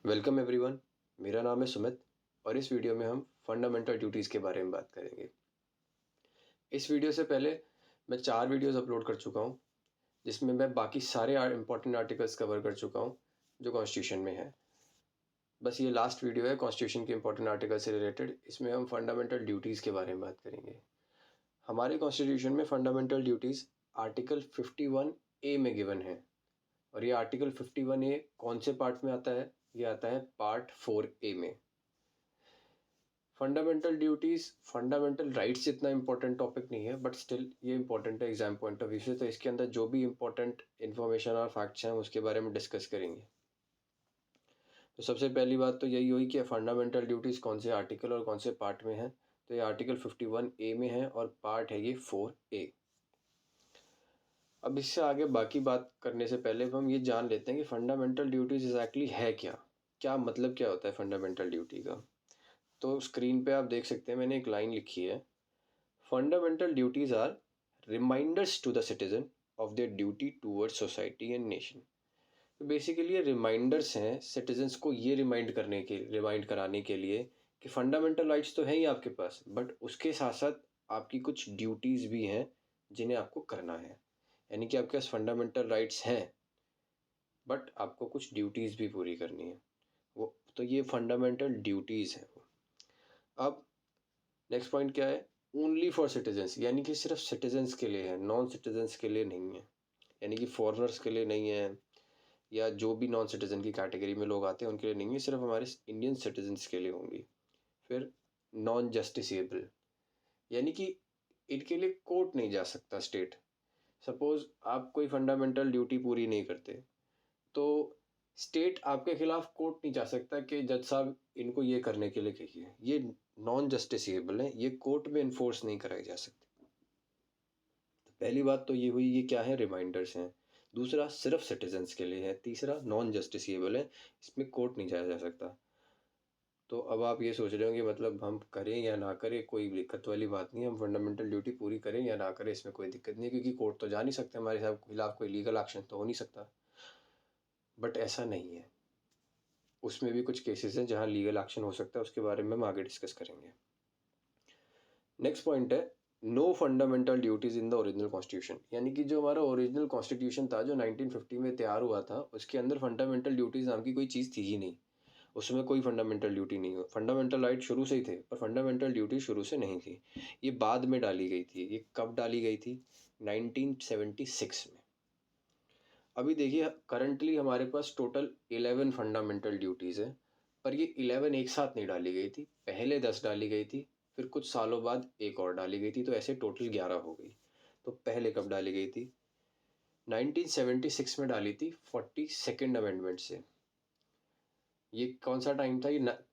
Welcome everyone. मेरा नाम है सुमित और इस वीडियो में हम फंडामेंटल ड्यूटीज़ के बारे में बात करेंगे। इस वीडियो से पहले मैं 4 वीडियोस अपलोड कर चुका हूँ, जिसमें मैं बाकी सारे इम्पोर्टेंट आर्टिकल्स कवर कर चुका हूँ जो कॉन्स्टिट्यूशन में है। बस ये लास्ट वीडियो है कॉन्स्टिट्यूशन के इम्पोर्टेंट आर्टिकल से रिलेटेड। इसमें हम फंडामेंटल ड्यूटीज़ के बारे में बात करेंगे। हमारे कॉन्स्टिट्यूशन में फंडामेंटल ड्यूटीज़ आर्टिकल 51 ए में गिवन है और ये आर्टिकल 51 ए कौन से पार्ट में आता है? ये आता है पार्ट 4 ए में। फंडामेंटल ड्यूटीज़ फंडामेंटल राइट्स जितना इंपॉर्टेंट टॉपिक नहीं है, बट स्टिल ये इंपॉर्टेंट है एग्जाम पॉइंट ऑफ व्यू से। तो इसके अंदर जो भी इंपॉर्टेंट इन्फॉर्मेशन और फैक्ट्स हैं उसके बारे में डिस्कस करेंगे। तो सबसे पहली बात तो यही हुई कि फंडामेंटल ड्यूटीज़ कौन से आर्टिकल और कौन से पार्ट में है। तो ये आर्टिकल 51 ए में है और पार्ट है ये 4 ए। अब इससे आगे बाकी बात करने से पहले हम ये जान लेते हैं कि फंडामेंटल ड्यूटीज़ एग्जैक्टली है क्या, क्या मतलब क्या होता है फंडामेंटल ड्यूटी का। तो स्क्रीन पे आप देख सकते हैं, मैंने एक लाइन लिखी है, fundamental duties are reminders to the citizen of their duty towards society and nation. तो बेसिकली ये रिमाइंडर्स हैं सिटीजन्स को ये रिमाइंड कराने के लिए कि फंडामेंटल राइट्स तो हैं ही आपके पास, बट उसके साथ साथ आपकी कुछ ड्यूटीज़ भी हैं जिन्हें आपको करना है। यानी कि आपके पास फंडामेंटल राइट्स हैं बट आपको कुछ ड्यूटीज़ भी पूरी करनी है, वो तो ये फंडामेंटल ड्यूटीज़ हैं वो। अब नेक्स्ट पॉइंट क्या है? ओनली फॉर सिटीजन्स, यानी कि सिर्फ सिटीजन्स के लिए है, नॉन सिटीजन्स के लिए नहीं है। यानी कि फॉरेनर्स के लिए नहीं है या जो भी नॉन सिटीजन की कैटेगरी में लोग आते हैं उनके लिए नहीं है, सिर्फ हमारे इंडियन सिटीजन्स के लिए होंगी। फिर नॉन जस्टिसेबल, यानी कि इनके लिए कोर्ट नहीं जा सकता स्टेट। सपोज आप कोई फंडामेंटल ड्यूटी पूरी नहीं करते तो स्टेट आपके खिलाफ कोर्ट नहीं जा सकता कि जज साहब इनको ये करने के लिए कहिए। ये नॉन जस्टिसेबल है, ये कोर्ट में इन्फोर्स नहीं कराई जा सकती। तो पहली बात तो ये हुई, ये क्या है? रिमाइंडर्स हैं। दूसरा सिर्फ सिटीजन्स के लिए है। तीसरा नॉन जस्टिसेबल है, इसमें कोर्ट नहीं जाया जा सकता। तो अब आप ये सोच रहे हो कि मतलब हम करें या ना करें कोई दिक्कत वाली बात नहीं है, हम फंडामेंटल ड्यूटी पूरी करें या ना करें इसमें कोई दिक्कत नहीं है, क्योंकि कोर्ट तो जा नहीं सकते, हमारे खिलाफ कोई लीगल एक्शन तो हो नहीं सकता। बट ऐसा नहीं है, उसमें भी कुछ केसेस हैं जहाँ लीगल एक्शन हो सकता है, उसके बारे में हम आगे डिस्कस करेंगे। नेक्स्ट पॉइंट है no fundamental duties in the original constitution. यानी कि जो हमारा ओरिजिनल कॉन्स्टिट्यूशन था जो 1950 में तैयार हुआ था, उसके अंदर फंडामेंटल ड्यूटीज नाम की कोई चीज़ थी ही नहीं। उसमें कोई फंडामेंटल ड्यूटी नहीं हो, फंडामेंटल राइट शुरू से ही थे पर फंडामेंटल ड्यूटी शुरू से नहीं थी। ये बाद में डाली गई थी। ये कब डाली गई थी? 1976 में। अभी देखिए करंटली हमारे पास टोटल 11 फंडामेंटल ड्यूटीज़ है, पर ये 11 एक साथ नहीं डाली गई थी, पहले 10 डाली गई थी, फिर कुछ सालों बाद एक और डाली गई थी, तो ऐसे टोटल 11 हो गई। तो पहले कब डाली गई थी? 1976 में डाली थी 42nd अमेंडमेंट से। ये कौन सा टाइम था?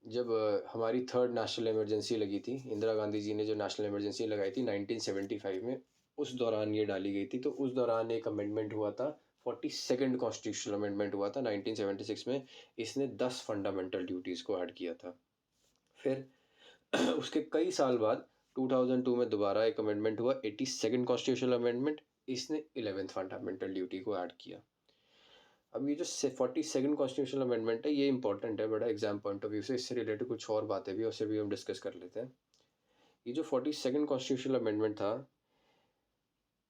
जब हमारी थर्ड नेशनल इमरजेंसी लगी थी, इंदिरा गांधी जी ने जो नेशनल इमरजेंसी लगाई थी 1975 में, उस दौरान ये डाली गई थी। तो उस दौरान एक अमेंडमेंट हुआ था, 42nd कॉन्स्टिट्यूशनल अमेंडमेंट हुआ था 1976 में। इसने 10 फंडामेंटल ड्यूटीज़ को ऐड किया था। फिर उसके कई साल बाद 2002 में दोबारा एक अमेंडमेंट हुआ, 82nd कॉन्स्टिट्यूशनल अमेंडमेंट। इसने 11th फंडामेंटल ड्यूटी को ऐड किया। अब ये जो 42nd कॉन्स्टिट्यूशनल अमेंडमेंट है ये इंपॉर्टेंट है बड़ा एग्जाम पॉइंट ऑफ व्यू से। इससे रिलेटेड कुछ और बातें भी, उससे भी हम डिस्कस कर लेते हैं। ये जो 42nd कॉन्स्टिट्यूशनल अमेंडमेंट था,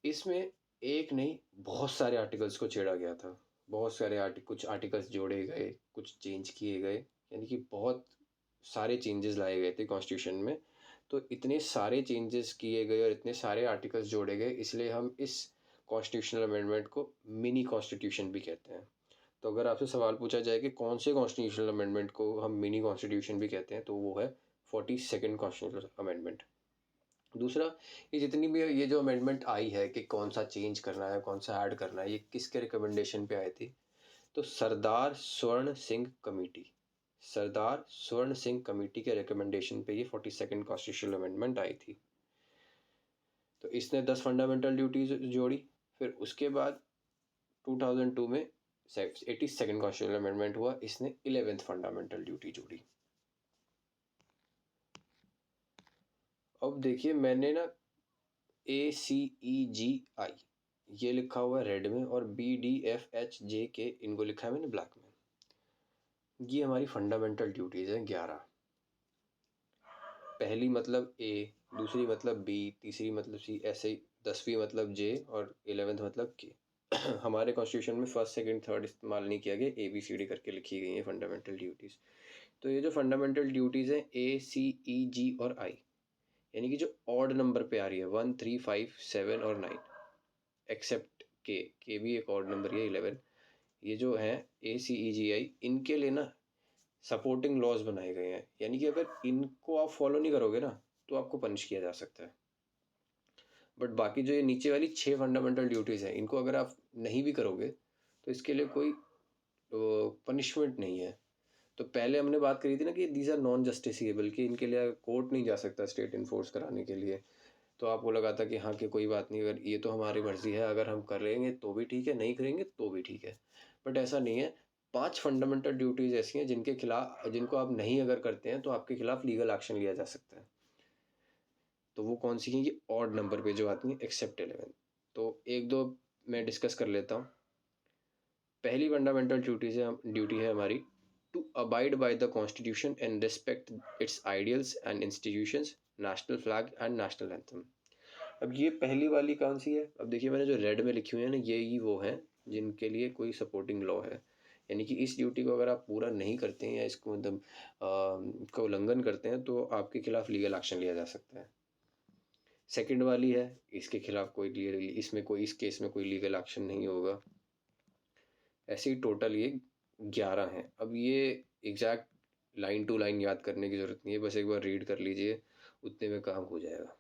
इसमें एक नहीं बहुत सारे आर्टिकल्स को छेड़ा गया था। बहुत सारे कुछ आर्टिकल्स जोड़े गए, कुछ चेंज किए गए, यानी कि बहुत सारे चेंजेस लाए गए थे कॉन्स्टिट्यूशन में। तो इतने सारे चेंजेस किए गए और इतने सारे आर्टिकल्स जोड़े गए, इसलिए हम इस कॉन्स्टिट्यूशनल अमेंडमेंट को मिनी कॉन्स्टिट्यूशन भी कहते हैं। तो अगर आपसे सवाल पूछा जाए कि कौन से कॉन्स्टिट्यूशनल अमेंडमेंट को हम मिनी कॉन्स्टिट्यूशन भी कहते हैं, तो वो है 42nd कॉन्स्टिट्यूशनल अमेंडमेंट। दूसरा, ये जितनी भी ये जो अमेंडमेंट आई है कि कौन सा चेंज करना है, कौन सा ऐड करना है, ये किसके रिकमेंडेशन पे आई थी? तो सरदार स्वर्ण सिंह कमेटी, सरदार स्वर्ण सिंह कमेटी के रिकमेंडेशन पे ये 42nd कॉन्स्टिट्यूशनल अमेंडमेंट आई थी। तो इसने 10 फंडामेंटल ड्यूटीज जोड़ी। फिर उसके बाद 2002 में 82nd कॉन्स्टिट्यूशनल अमेंडमेंट हुआ, इसने 11th फंडामेंटल ड्यूटी जोड़ी। अब देखिए मैंने ना ACEGI ये लिखा हुआ है रेड में और BDFHJK इनको लिखा है मैंने ब्लैक में। ये हमारी फंडामेंटल ड्यूटीज़ हैं 11। पहली मतलब ए, दूसरी मतलब बी, तीसरी मतलब सी, ऐसे ही 10वीं मतलब जे और 11th मतलब के। हमारे कॉन्स्टिट्यूशन में फर्स्ट सेकंड थर्ड इस्तेमाल नहीं किया गया, ए बी सी डी करके लिखी गई हैं फंडामेंटल ड्यूटीज़। तो ये जो फंडामेंटल ड्यूटीज़ हैं ए सी ई जी और आई, यानी कि जो ऑड नंबर पे आ रही है 1 3 5 7 और 9, एक्सेप्ट के भी एक ऑड नंबर है 11। ये जो है ए सी ई जी आई, इनके लिए ना सपोर्टिंग लॉज बनाए गए हैं, यानी कि अगर इनको आप फॉलो नहीं करोगे ना तो आपको पनिश किया जा सकता है। बट बाकी जो ये नीचे वाली 6 फंडामेंटल ड्यूटीज़ हैं, इनको अगर आप नहीं भी करोगे तो इसके लिए कोई पनिशमेंट नहीं है। तो पहले हमने बात करी थी ना कि दीज आर नॉन जस्टिसिएबल, कि इनके लिए कोर्ट नहीं जा सकता स्टेट इन्फोर्स कराने के लिए। तो आपको लगा था कि हाँ कि कोई बात नहीं, अगर ये तो हमारी मर्जी है, अगर हम करेंगे तो भी ठीक है, नहीं करेंगे तो भी ठीक है। बट ऐसा नहीं है। 5 फंडामेंटल ड्यूटीज़ ऐसी हैं जिनके खिलाफ, जिनको आप नहीं अगर करते हैं तो आपके खिलाफ लीगल एक्शन लिया जा सकता है। तो वो कौन सी हैं? ये ऑड नंबर पे जो आती हैं एक्सेप्ट 11। तो एक दो मैं डिस्कस कर लेता हूँ। पहली फंडामेंटल ड्यूटी है हमारी to abide by the constitution and respect its ideals and institutions, national flag and national anthem. अब ये पहली वाली कौन सी है? अब देखिए मैंने जो रेड में लिखी हुई है ना, ये ही वो हैं जिनके लिए कोई सपोर्टिंग लॉ है। यानी कि इस ड्यूटी को अगर आप पूरा नहीं करते हैं या इसको मतलब का उल्लंघन करते हैं तो आपके खिलाफ लीगल एक्शन लिया जा सकता है। सेकंड वाली है, इसके खिलाफ कोई इसमें कोई, इस केस में कोई लीगल एक्शन नहीं होगा। ऐसे ही टोटल ये 11 हैं। अब ये एग्जैक्ट लाइन टू लाइन याद करने की ज़रूरत नहीं है, बस एक बार रीड कर लीजिए, उतने में काम हो जाएगा।